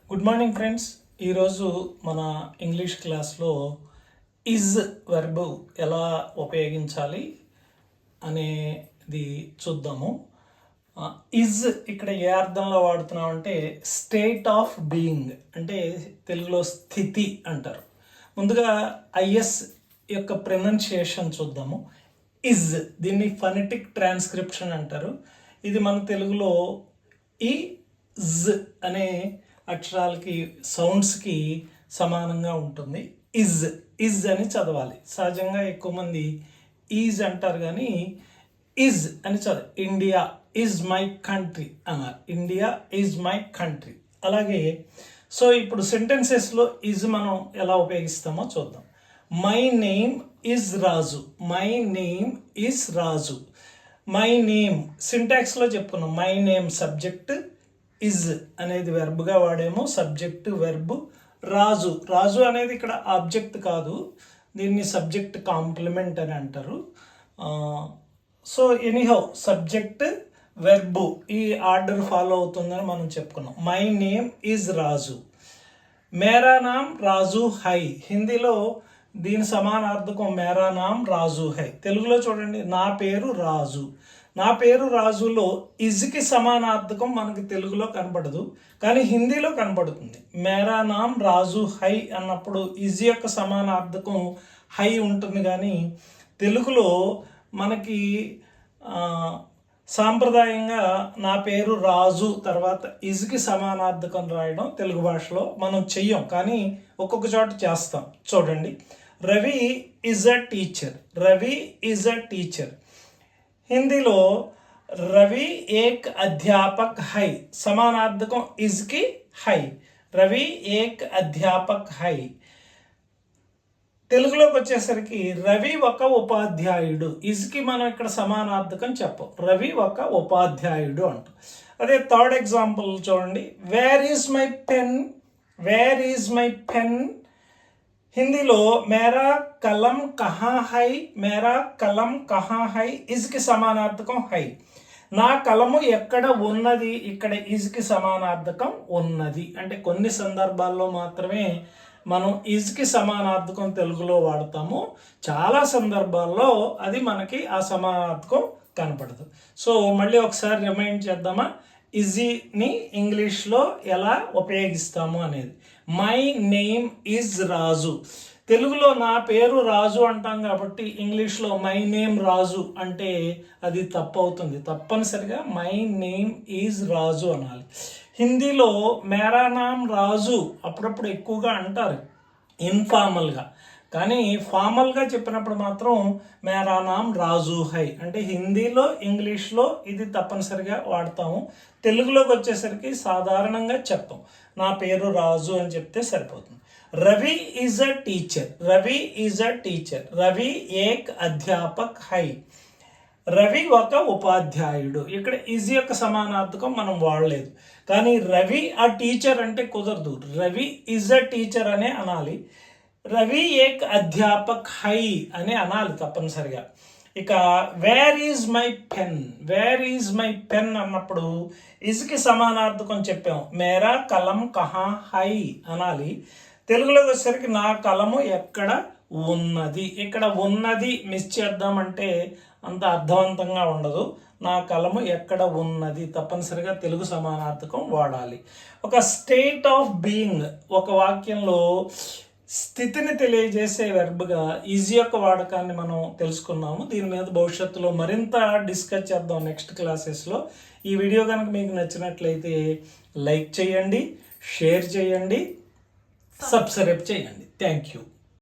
Good morning friends. ఈరోజు మన English క్లాస్లో ఇజ్ వెర్బ్ ఎలా ఉపయోగించాలి అనేది చూద్దాము. ఇజ్ ఇక్కడ ఏ అర్థంలో వాడుతున్నామంటే స్టేట్ ఆఫ్ బీయింగ్, అంటే తెలుగులో స్థితి అంటారు. ముందుగా ఐఎస్ యొక్క ప్రొనౌన్సియేషన్ చూద్దాము. ఇజ్, దీన్ని ఫనెటిక్ ట్రాన్స్క్రిప్షన్ అంటారు. ఇది మన తెలుగులో ఈ జ్ అనే అక్షరాలకి సౌండ్స్కి సమానంగా ఉంటుంది. ఇజ్ ఇజ్ అని చదవాలి. సహజంగా ఎక్కువ మంది ఈజ్ అంటారు కానీ ఇజ్ అని చదవాలి. ఇండియా ఈజ్ మై కంట్రీ అన్నారు. India is my country. అలాగే సో ఇప్పుడు సెంటెన్సెస్లో ఇజ్ మనం ఎలా ఉపయోగిస్తామో చూద్దాం. My name is Raju. My name is Raju. My name సింటాక్స్లో చెప్పుకున్నాం. మై నేమ్ సబ్జెక్ట్, ఇజ్ అనేది వెర్బ్గా వాడేమో, సబ్జెక్ట్ వెర్బ్. రాజు, రాజు అనేది ఇక్కడ ఆబ్జెక్ట్ కాదు, దీన్ని సబ్జెక్ట్ కాంప్లిమెంట్ అని అంటారు. సో ఎనీహౌ సబ్జెక్ట్ వెర్బు ఈ ఆర్డర్ ఫాలో అవుతుందని మనం చెప్పుకున్నాం. My name is Raju. Mera NAM Raju high. హిందీలో దీని సమానార్థకం మేరా నామ్ రాజు హై. తెలుగులో చూడండి, నా పేరు రాజు. నా పేరు రాజులో ఇజ్కి సమానార్థకం మనకి తెలుగులో కనపడదు, కానీ హిందీలో కనపడుతుంది. మేరా నామ్ రాజు హై అన్నప్పుడు ఇజ్ యొక్క సమానార్థకం హై ఉంటుంది, కానీ తెలుగులో మనకి సాంప్రదాయంగా నా పేరు రాజు తర్వాత ఇజ్కి సమానార్థకం రాయడం తెలుగు భాషలో మనం చెయ్యం, కానీ ఒక్కొక్క చోట చేస్తాం. చూడండి, Ravi is a teacher. Ravi is a teacher. హిందీలో రవి ఏక్ అధ్యాపక్ హై, సమానార్థకం ఇజ్కి హై. రవి ఏక్ అధ్యాపక్ హై. తెలుగులోకి వచ్చేసరికి రవి ఒక ఉపాధ్యాయుడు. ఇజ్కి మనం ఇక్కడ సమానార్థకం చెప్పం, రవి ఒక ఉపాధ్యాయుడు అంట. అదే థర్డ్ ఎగ్జాంపుల్ చూడండి. Where is my pen. Where is my pen. హిందీలో మేరా కలం కహా హై. మేరా కలం కహా హై ఇజ్కి సమానార్థకం హై. నా కలము ఎక్కడ ఉన్నది. ఇక్కడ ఇజ్కి సమానార్థకం ఉన్నది. అంటే కొన్ని సందర్భాల్లో మాత్రమే మనం ఇజ్కి సమానార్థకం తెలుగులో వాడతాము, చాలా సందర్భాల్లో అది మనకి ఆ సమానార్థకం కనపడదు. సో మళ్ళీ ఒకసారి రిమైండ్ చేద్దామా, ఇజ్ని ఇంగ్లీష్లో ఎలా ఉపయోగిస్తాము అనేది. మై నేమ్ ఈజ్ రాజు. తెలుగులో నా పేరు రాజు అంటాం కాబట్టి ఇంగ్లీష్లో మై నేమ్ రాజు అంటే అది తప్పు అవుతుంది. తప్పనిసరిగా మై నేమ్ ఈజ్ రాజు అనాలి. హిందీలో మేరా నామ్ రాజు అప్పుడప్పుడు ఎక్కువగా అంటారు ఇన్ఫార్మల్గా, కానీ ఫార్మల్గా చెప్పినప్పుడు మాత్రం మేరా నామ్ రాజు హై. అంటే హిందీలో ఇంగ్లీష్లో ఇది తప్పనిసరిగా వాడతాము. తెలుగులోకి వచ్చేసరికి సాధారణంగా చెప్పం, నా పేరు రాజు అని చెప్తే సరిపోతుంది. Ravi is a teacher. Ravi is a teacher. Ravi ఏక్ అధ్యాపక్ హై. రవి ఒక ఉపాధ్యాయుడు. ఇక్కడ ఈజ్ యొక్క సమానార్థకం మనం వాడలేదు, కానీ రవి ఆ టీచర్ అంటే కుదరదు. రవి ఈజ్ అ టీచర్ అనే అనాలి. రవి ఏక్ అధ్యాపక్ హై అని అనాలి తప్పనిసరిగా. ఇక where is my pen. Where is my pen అన్నప్పుడు ఇజ్కి సమానార్థకం చెప్పాం, మేరా కలం కహా హై అనాలి. తెలుగులోకి వచ్చేసరికి నా కలము ఎక్కడ ఉన్నది. ఇక్కడ ఉన్నది మిస్ చేద్దామంటే అంత అర్థవంతంగా ఉండదు. నా కలము ఎక్కడ ఉన్నది తప్పనిసరిగా తెలుగు సమానార్థకం వాడాలి. ఒక స్టేట్ ఆఫ్ బీయింగ్, ఒక వాక్యంలో స్థితిని తెలియజేసే వెర్బ్గా ఈజ్ యొక్క వాడకాన్ని మనం తెలుసుకున్నాము. దీని మీద భవిష్యత్తులో మరింత డిస్కస్ చేద్దాం నెక్స్ట్ క్లాసెస్లో. ఈ వీడియో కనుక మీకు నచ్చినట్లయితే లైక్ చేయండి, షేర్ చేయండి, సబ్స్క్రైబ్ చేయండి. Thank you.